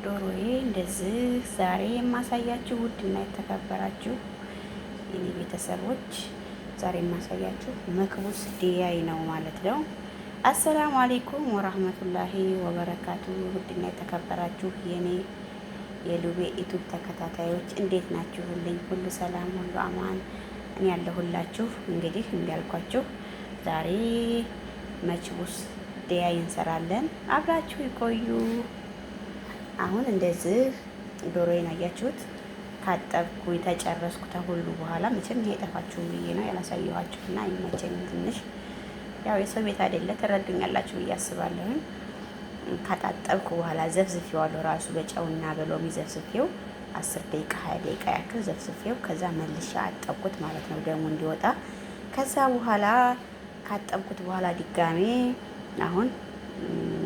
ዶሮዬ እንደዚህ ዛሬ የማሳያችሁ ውድና የተከበራችሁ የኔ ቤተሰቦች ዛሬ የማሳያችሁ መክቡስ ዲያይ ነው ማለት ነው። አሰላሙ አሌይኩም ወራህመቱላሂ ወበረካቱ። ውድና የተከበራችሁ የኔ የሉቤ ዩቱብ ተከታታዮች እንዴት ናችሁልኝ? ሁሉ ሰላም፣ ሁሉ አማን። እኔ ያለሁላችሁ እንግዲህ እንዲያልኳችሁ ዛሬ መክቡስ ዲያይ እንሰራለን። አብራችሁ ይቆዩ። አሁን እንደዚህ ዶሮዬን አያችሁት ካጠብኩ ተጨረስኩ ተሁሉ በኋላ መቼም ይሄ ጠፋችሁም ብዬ ነው ያላሳየኋችሁና ይመቸኝ ትንሽ ያው የሰው ቤት አይደለ ተረዱኛላችሁ ብዬ አስባለሁ። ካጣጠብኩ በኋላ ዘፍዝፌዋለሁ ራሱ በጨውና በሎሚ ዘፍዝፌው 10 ደቂቃ 20 ደቂቃ ያክል ዘፍዝፌው ከዛ መልሻ አጠብኩት ማለት ነው ደሙ እንዲወጣ። ከዛ በኋላ ካጠብኩት በኋላ ድጋሜ አሁን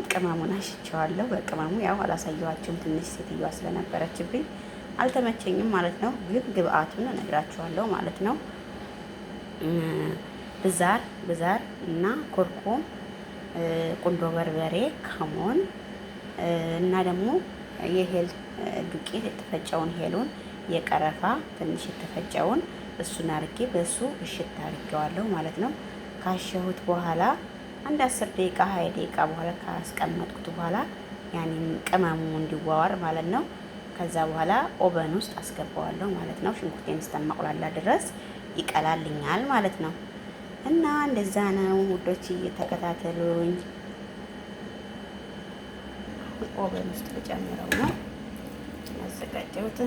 ቅመሙን አሽቸዋለሁ። በቅመሙ ያው አላሳየኋችሁም ትንሽ ሴትዮዋ ስለነበረችብኝ አልተመቸኝም ማለት ነው። ግን ግብአቱን እነግራችኋለሁ ማለት ነው። ብዛር እና ኮርኮም፣ ቁንዶ በርበሬ፣ ከሞን እና ደግሞ የሄል ዱቄት የተፈጨውን ሄሉን፣ የቀረፋ ትንሽ የተፈጨውን እሱን አርጌ በሱ እሽት አርጌዋለሁ ማለት ነው። ካሸሁት በኋላ አንድ 10 ደቂቃ 20 ደቂቃ በኋላ ካስቀመጥኩት በኋላ ያኔም ቅመሙ እንዲዋዋር ማለት ነው። ከዛ በኋላ ኦቨን ውስጥ አስገባዋለሁ ማለት ነው። ሽንኩርቴን እስከማቁላላ ድረስ ይቀላልኛል ማለት ነው። እና እንደዛ ነው ውዶች፣ እየተከታተሉኝ ኦቨን ውስጥ ልጨምረው ነው ያዘጋጀሁት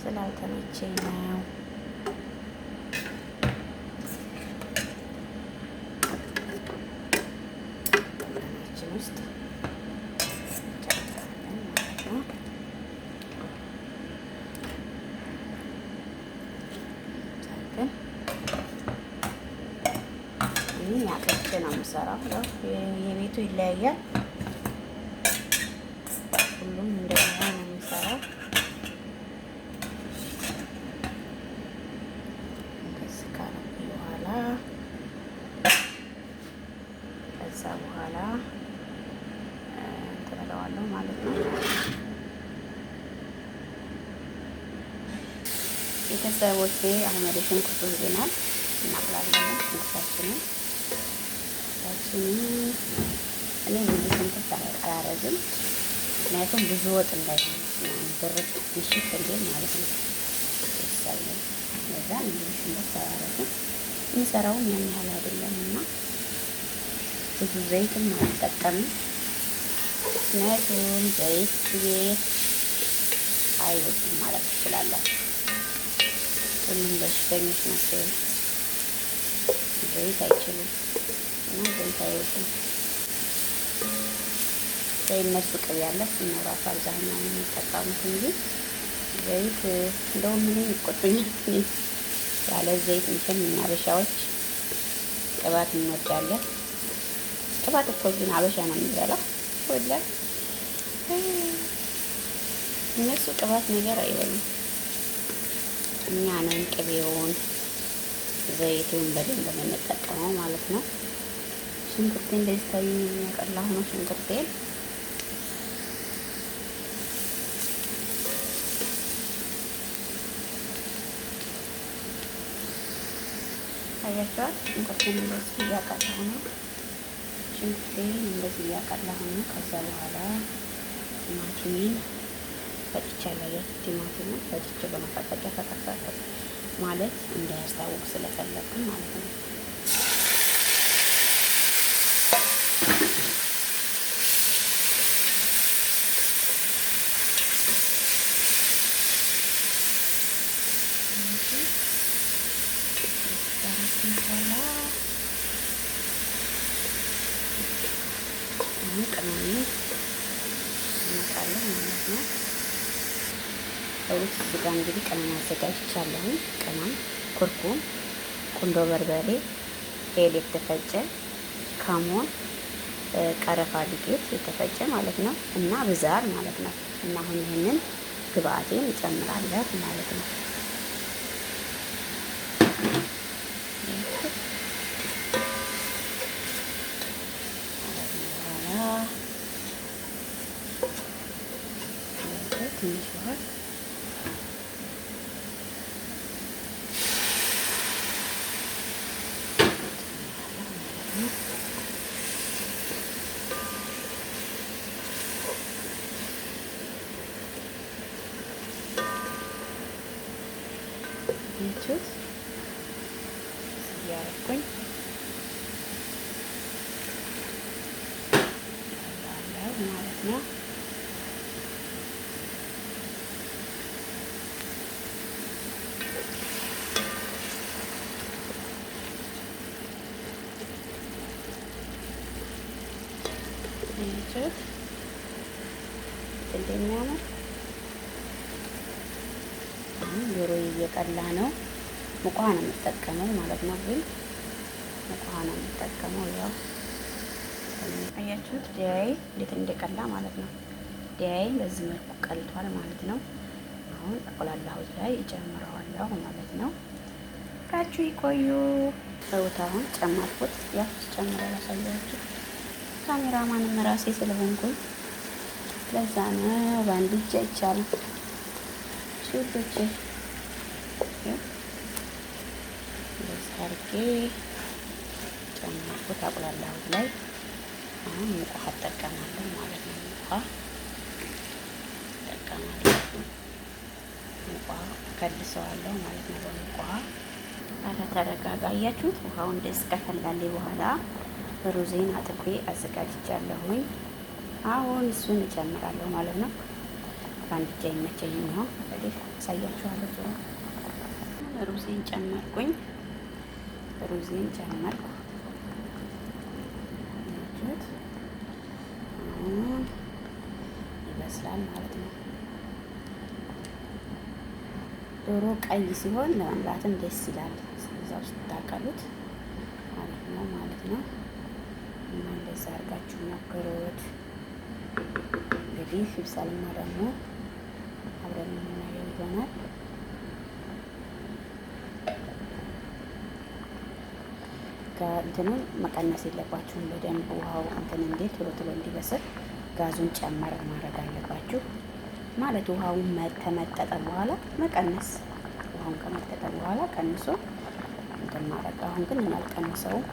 ስላልተመቸኝ ነው። ውስጥ ጨምራለን ማለት ነው። እኔ ያቀች ነው የምሰራው። ያው የቤቱ ይለያያል። ሁሉም እንደኛ ነው የምሰራው። እንደዚህ ካረኩ በኋላ ከዛ በኋላ ተለዋለሁ ማለት ነው። ቤተሰቦቼ አሁን ወደ ሽንኩርቱ ይዘናል እናቅላለን። ሽንኩርታችንን እኔ ብዙ ሽንኩርት አላረግም፣ ምክንያቱም ብዙ ወጥ እንዳይሆን ብርቅ ይሽት እንዴት ማለት ነው ይሳለ ለዛ ብዙ ሽንኩርት አላረግም። የሚሰራውም ያን ያህል አይደለም እና ብዙ ዘይትም አልጠቀምም። ምክንያቱም ዘይት ቤት አይወድም ማለት ትችላላችሁ። ሁሉም በሽተኞች ናቸው፣ ዘይት አይችሉም እና ዘይት አይወድም። የእነሱ ቅቤ ያለ እሱን ራሱ አብዛኛው የሚጠቀሙት እንጂ ዘይት እንደውም ምን ይቆጡኛል ያለ ዘይት እንትን እኛ አበሻዎች ቅባት እንወዳለን። ቅባት እኮ ግን አበሻ ነው የሚበላው ወላ እነሱ ቅባት ነገር አይበሉም። እኛ ነን ቅቤውን ዘይቱን በደንብ የምንጠቀመው ማለት ነው። ሽንኩርቴን እንደዚህ ታዩ የሚያቀላሁ ነው። ሽንኩርቴን አያችኋት። ሽንኩርቴን እንደዚህ እያቀላሁ ነው። ሽንኩርቴን እንደዚህ እያቀላሁ ነው። ከዛ በኋላ ቲማቲሜን ፈጭቻለሁ። ቲማቲሙን ፈጭቼ በመፈጨቂያ ተከታተል ማለት እንዳያስታውቅ ስለፈለኩ ማለት ነው። አሁን ቅመሜን እናቃለን ማለት ነው። ሰዎች እዚህ ጋር እንግዲህ ቅመም አዘጋጅቻለሁ። ቅመም፣ ኩርኩም፣ ቁንዶ በርበሬ፣ ሄል የተፈጨ፣ ከሞን፣ ቀረፋ ዱቄት የተፈጨ ማለት ነው እና ብዛር ማለት ነው። እና አሁን ይሄንን ግብአቴን እጨምራለሁ ማለት ነው። ትንሽ ውሃ ያችሁት እያረኩኝ ማለት ነው። ያችሁት እንደሚያምር ዶሮ እየቀላ ነው። ሙቅ ውሃ ነው የምጠቀመው ማለት ነው። ግን ሙቅ ውሃ ነው የምጠቀመው። ያው አያችሁት ዲያይ እንዴት እንደቀላ ማለት ነው። ዲያይ በዚህ መልኩ ቀልቷል ማለት ነው። አሁን አቆላላሁት ላይ እጨምረዋለሁ ማለት ነው። ካችሁ ይቆዩ። ሰውታውን ጨመርኩት። ያው ጨምረ ያሳያችሁ ካሜራማንም ራሴ ስለሆንኩኝ ለዛ ነው በአንድ እጅ አይቻልም። ሹዶቼ እንደዚህ አድርጌ ጨመርኩት አቁላላሁት ላይ። አሁን ሙቅ ውሃ እጠቀማለሁ ማለት ነው። ሙቅ ውሃ እጠቀማለሁ። ሙቅ ውሃ ከልሰዋለሁ ማለት ነው በሙቅ ውሃ። ተረጋጋ። አያችሁት ውሃው እንደዚህ ከፈላልኝ በኋላ ሩዜን አጥቤ አዘጋጅቻለሁኝ። አሁን እሱን እጨምራለሁ ማለት ነው። በአንድ እጅ አይመቸኝም ነው እንግዲህ አሳያችኋለሁ። ዞሮ ሩዜን ጨመርኩኝ። ሩዜን ጨመርኩ። አሁን ይበስላል ማለት ነው። ዶሮ ቀይ ሲሆን ለመብላትም ደስ ይላል። እዛ ውስጥ ታቀሉት አሪፍ ነው ማለት ነው። እና እንደዛ አድርጋችሁ ሞክሩት። እንግዲህ ይብሳልና ደግሞ አብረን የምናየው ይሆናል። እንትኑን መቀነስ የለባችሁም። በደንብ ውሃው እንትን እንዴት ቶሎ ቶሎ እንዲበስል ጋዙን ጨመር ማድረግ አለባችሁ ማለት ውሃውን ከመጠጠ በኋላ መቀነስ። ውሃውን ከመጠጠ በኋላ ቀንሶ እንትን ማድረግ። አሁን ግን አልቀንሰውም።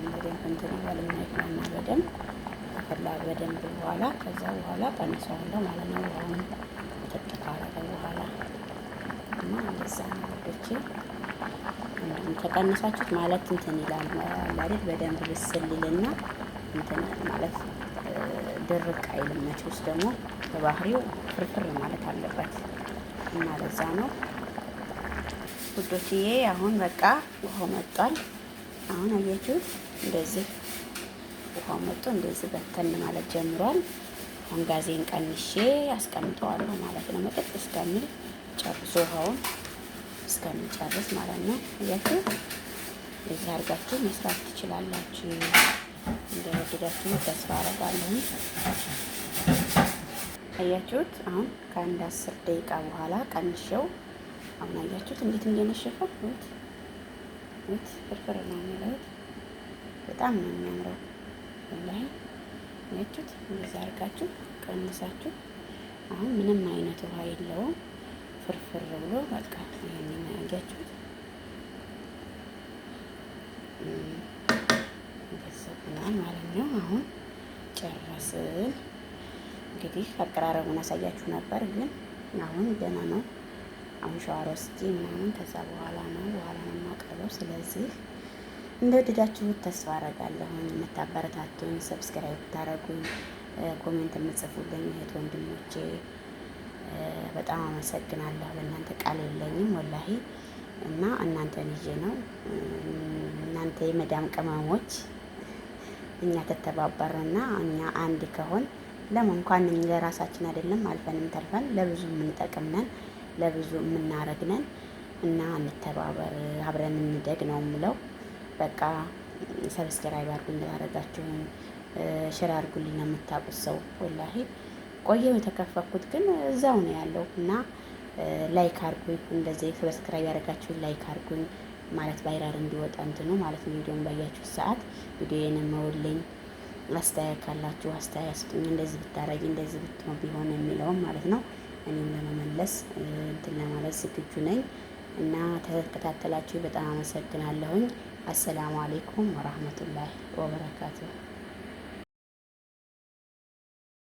በደንብ እንትን ይበልና ይፈላና በደንብ ከፈላ በደንብ በኋላ ከዛ በኋላ ቀንሰዋለሁ ማለት ነው። ውሃውን ጥጥ ካረገ በኋላ እና እንደዛ ነው ወዶቼ። ተቀንሳችሁት ማለት እንትን ይላል ማለት በደንብ ብስል ይልና እንትን ማለት ድርቅ አይልም። መቼ ውስጥ ደግሞ በባህሪው ፍርፍር ማለት አለበት እና ለዛ ነው ውዶችዬ። አሁን በቃ ውሃው መጧል። አሁን አያችሁት እንደዚህ ውሃው መጥቶ እንደዚህ በተን ማለት ጀምሯል። አሁን ጋዜን ቀንሼ አስቀምጠዋለሁ ማለት ነው። መጠጥ እስከሚል ጨርሶ ውሃውን እስከሚጨርስ ማለት ነው። አያችሁ እዚህ አድርጋችሁ መስራት ትችላላችሁ። እንደወደዳችሁ ተስፋ አደርጋለሁ። አያችሁት አሁን ከአንድ 10 ደቂቃ በኋላ ቀንሼው አሁን አያችሁት እንዴት እንደነሸፈው ወት ፍርፍር ነው የሚለው። በጣም ነው የሚያምረው ወላሂ። አያችሁት እንደዛ አድርጋችሁ ቀንሳችሁ አሁን ምንም አይነት ውሃ የለውም። ፍርፍር ብሎ በቃ ይሄን ያያችሁት እንደዚህ ማለት ነው። አሁን ጨረስን። እንግዲህ አቀራረቡን አሳያችሁ ነበር፣ ግን አሁን ገና ነው። አሁን ሻወር ወስጄ ምናምን ከዛ በኋላ ነው የማቀርበው። ስለዚህ እንደወደዳችሁት ተስፋ አደርጋለሁ። የምታበረታቱኝ፣ ሰብስክራይብ ብታደርጉኝ፣ ኮሜንት የምጽፉልኝ እህት ወንድሞቼ በጣም አመሰግናለሁ። ለእናንተ ቃል የለኝም ወላሂ። እና እናንተን ይዤ ነው። እናንተ የመዳም ቅመሞች እኛ ተተባበርና እኛ አንድ ከሆን ለምን እንኳን ለራሳችን አይደለም አልፈንም ተርፈን ለብዙ የምንጠቅምነን ለብዙ የምናረግነን እና እንተባበር፣ አብረን እንደግ ነው የምለው። በቃ ሰብስክራይብ አድርጉኝ ላደረጋችሁኝ፣ ሼር አድርጉልኝ ለምታውቁት ሰው ወላሂ። ቆየው የተከፈኩት ግን እዛው ነው ያለው እና ላይክ አድርጉኝ። እንደዚህ ሰብስክራይብ ያደረጋችሁኝ ላይክ አድርጉኝ ማለት ቫይራል እንዲወጣ እንትኑ ማለት ነው። ቪዲዮን ባያችሁ ሰዓት ቪዲዮዬን መውልኝ አስተያየት ካላችሁ አስተያየት ስጡኝ። እንደዚህ ብታረጊ እንደዚህ ብትሆን ቢሆን የሚለውም ማለት ነው። እኔም ለመመለስ እንትን ለማለት ዝግጁ ነኝ እና ተከታተላችሁ በጣም አመሰግናለሁኝ። አሰላሙ አሌይኩም ወራህመቱላሂ ወበረካቱሁ።